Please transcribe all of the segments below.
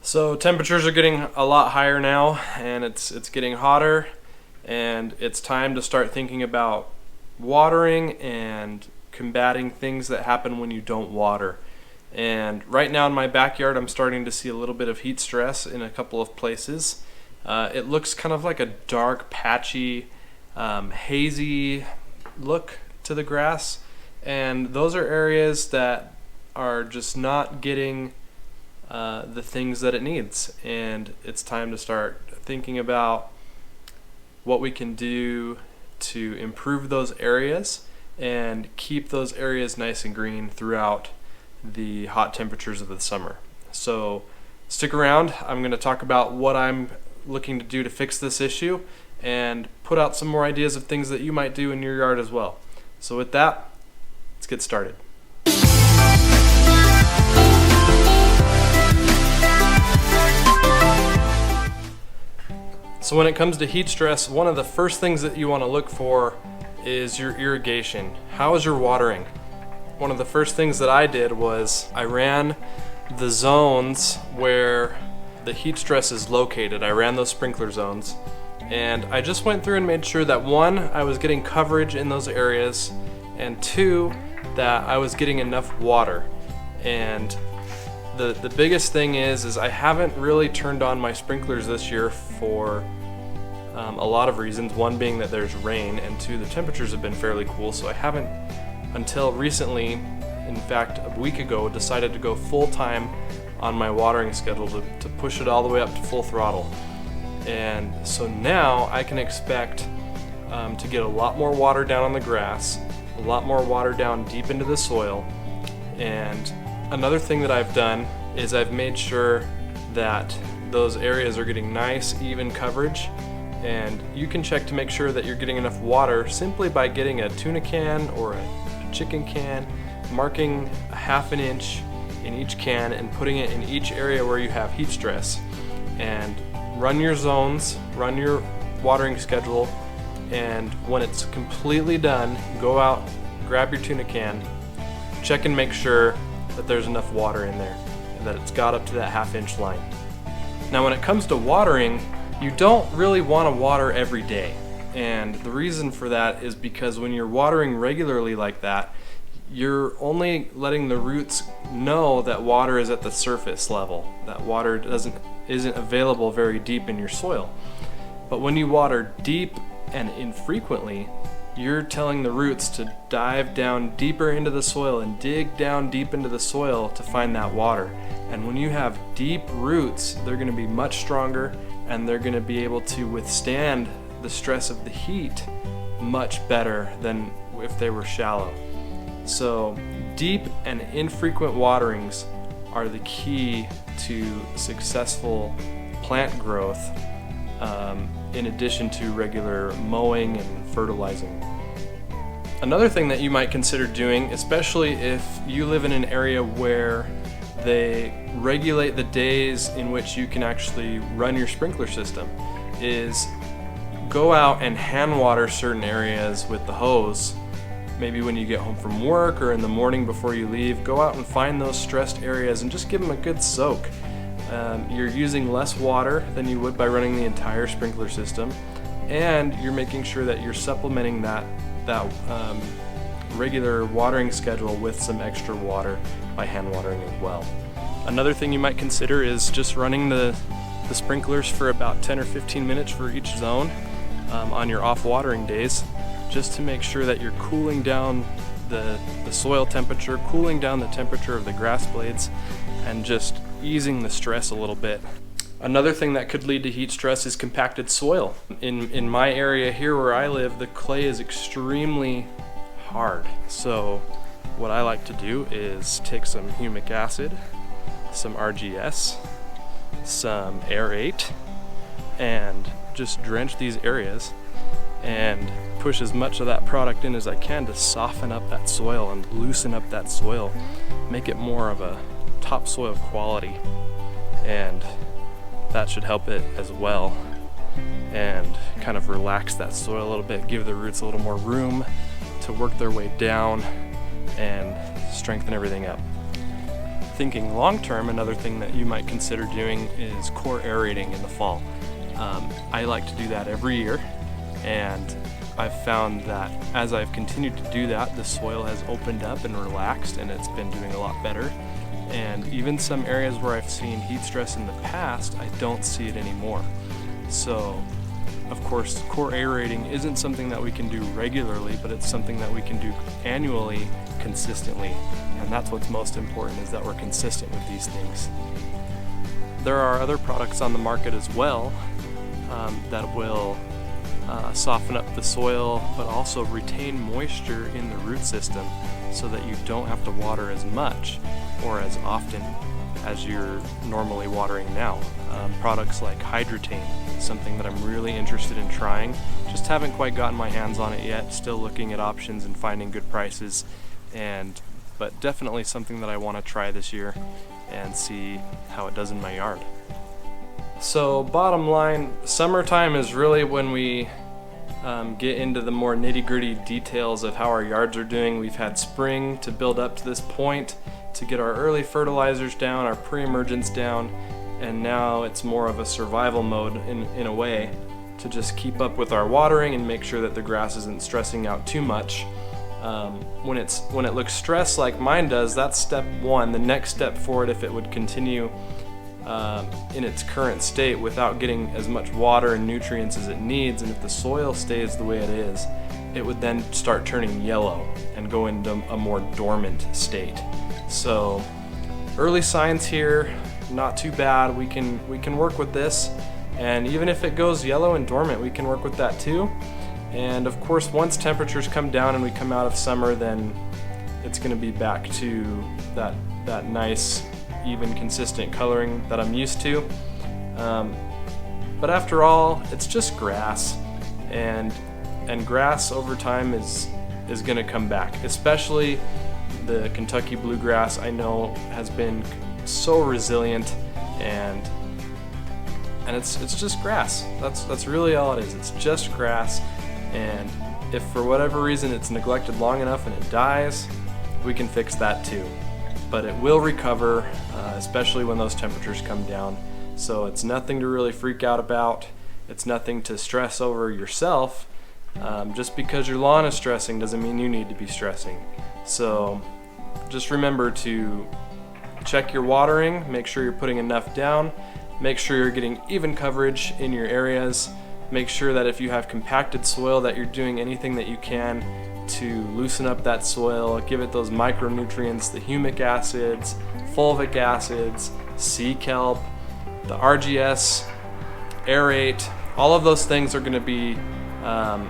So temperatures are getting a lot higher now, and it's getting hotter, and it's time to start thinking about watering and combating things that happen when you don't water. And right now in my backyard, I'm starting to see a little bit of heat stress in a couple of places. It looks kind of like a dark, patchy, hazy look to the grass, and those are areas that are just not getting the things that it needs, and it's time to start thinking about what we can do to improve those areas and keep those areas nice and green throughout the hot temperatures of the summer. So stick around. I'm going to talk about what I'm looking to do to fix this issue and put out some more ideas of things that you might do in your yard as well. So with that, let's get started. So when it comes to heat stress, one of the first things that you want to look for is your irrigation. How is your watering? One of the first things that I did was I ran the zones where the heat stress is located. I ran those sprinkler zones, and I just went through and made sure that one, I was getting coverage in those areas, and two, that I was getting enough water. And the biggest thing is I haven't really turned on my sprinklers this year for a lot of reasons. One being that there's rain, and two, the temperatures have been fairly cool, so I haven't until recently, in fact a week ago, decided to go full-time on my watering schedule to push it all the way up to full throttle. And so now I can expect to get a lot more water down on the grass, a lot more water down deep into the soil. And another thing that I've done is I've made sure that those areas are getting nice, even coverage. And you can check to make sure that you're getting enough water simply by getting a tuna can or a chicken can, marking a ½ inch in each can and putting it in each area where you have heat stress. And run your zones, run your watering schedule, and when it's completely done, go out, grab your tuna can, check and make sure that there's enough water in there and that it's got up to that ½ inch line. Now when it comes to watering, you don't really want to water every day. And the reason for that is because when you're watering regularly like that, you're only letting the roots know that water is at the surface level, that water isn't available very deep in your soil. But when you water deep and infrequently, you're telling the roots to dive down deeper into the soil and dig down deep into the soil to find that water. And when you have deep roots, they're going to be much stronger, and they're going to be able to withstand the stress of the heat much better than if they were shallow. So deep and infrequent waterings are the key to successful plant growth, in addition to regular mowing and fertilizing. Another thing that you might consider doing, especially if you live in an area where they regulate the days in which you can actually run your sprinkler system, is go out and hand water certain areas with the hose. Maybe when you get home from work or in the morning before you leave, go out and find those stressed areas and just give them a good soak. You're using less water than you would by running the entire sprinkler system, and you're making sure that you're supplementing that regular watering schedule with some extra water by hand watering as well. Another thing you might consider is just running the sprinklers for about 10 or 15 minutes for each zone on your off watering days, just to make sure that you're cooling down the soil temperature, cooling down the temperature of the grass blades, and just easing the stress a little bit. Another thing that could lead to heat stress is compacted soil. In my area here where I live, the clay is extremely hard. So what I like to do is take some humic acid, some RGS, some Aerate, and just drench these areas and push as much of that product in as I can to soften up that soil and loosen up that soil, make it more of a topsoil quality, and that should help it as well, and kind of relax that soil a little bit, give the roots a little more room to work their way down and strengthen everything up. thinking long term, another thing that you might consider doing is core aerating in the fall. I like to do that every year, and I've found that as I've continued to do that, the soil has opened up and relaxed, and it's been doing a lot better. And even some areas where I've seen heat stress in the past, I don't see it anymore. So, of course, core aerating isn't something that we can do regularly, but it's something that we can do annually, consistently. And that's what's most important, is that we're consistent with these things. There are other products on the market as well that will soften up the soil, but also retain moisture in the root system so that you don't have to water as much or as often as you're normally watering now. Products like Hydrotain, something that I'm really interested in trying. Just haven't quite gotten my hands on it yet, still looking at options and finding good prices, but definitely something that I want to try this year and see how it does in my yard. So bottom line, summertime is really when we get into the more nitty-gritty details of how our yards are doing. We've had spring to build up to this point, to get our early fertilizers down, our pre-emergence down, and now it's more of a survival mode in a way, to just keep up with our watering and make sure that the grass isn't stressing out too much. When it looks stressed like mine does, that's step one. The next step for it, if it would continue in its current state without getting as much water and nutrients as it needs, and if the soil stays the way it is, it would then start turning yellow and go into a more dormant state. So early signs here, not too bad. We can work with this, and even if it goes yellow and dormant, we can work with that too. And of course, once temperatures come down and we come out of summer, then it's going to be back to that nice, even, consistent coloring that I'm used to. But after all, it's just grass, and grass over time is going to come back. Especially the Kentucky bluegrass, I know, has been so resilient, and it's just grass. That's really all it is. It's just grass. And if for whatever reason it's neglected long enough and it dies, we can fix that too. But it will recover, especially when those temperatures come down. So it's nothing to really freak out about. It's nothing to stress over yourself. Just because your lawn is stressing doesn't mean you need to be stressing. So just remember to check your watering, make sure you're putting enough down, make sure you're getting even coverage in your areas. Make sure that if you have compacted soil, that you're doing anything that you can to loosen up that soil, give it those micronutrients, the humic acids, fulvic acids, sea kelp, the RGS, aerate. All of those things are going to be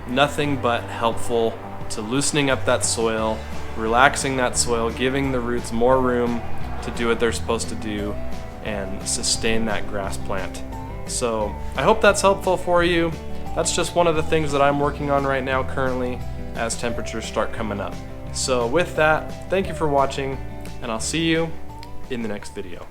nothing but helpful to loosening up that soil, relaxing that soil, giving the roots more room to do what they're supposed to do and sustain that grass plant. So I hope that's helpful for you. That's just one of the things that I'm working on right now currently as temperatures start coming up. So with that, thank you for watching, and I'll see you in the next video.